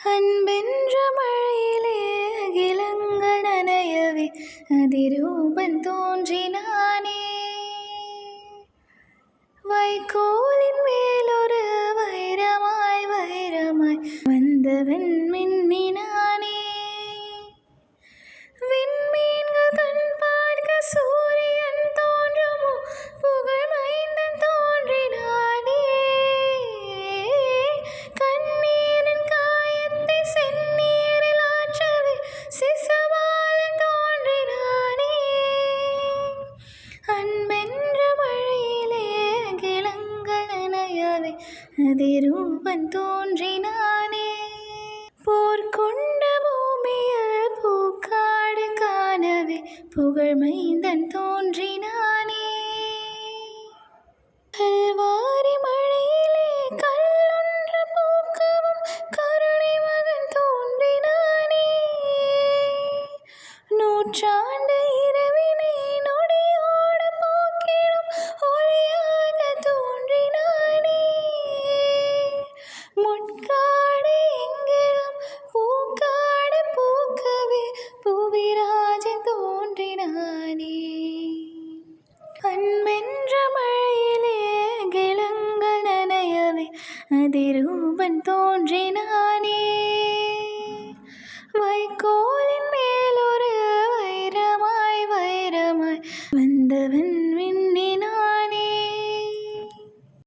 அன்பென்ற மழையிலே அகிலங்கள் நனையவே அதிரூபன் தோன்றினானே. வைக்கோலின் மேலொரு வைரமாய் வைரமாய் வந்தவன் மின்னினானே. விண்மீன்கள் கண் பார்க்க சூரியன் தோன்றுமோ புகழ் மைந்தன் தோன்றினானே. கண்ணீரின் காயத்தை செந்நீரில் ஆற்றவே சிசுபாலன் தோன்றினானே. அன்பென்ற மழையிலே அகிலங்கள் நனையவே அதிரூபன் தோன்றினானே. போர்க்கொண்ட பூமியில் பூக்காடு காணவே புகழ் மைந்தன் தோன்றினானே. கல்வாரி மழையிலே கல்லொன்று பூக்கவும் கருணை மகன் தோன்றினானே. நூற்றாண்டு இரவினை நொடியோடு போக்கிடும் ஒளியாக தோன்றினானே. முட்காடு எங்கிலும் பூக்காடு பூக்கவே புவிராஜன் தோன்றினானே. அன்பென்ற மழையிலே அகிலங்கள் நனையவே அதிரூபன்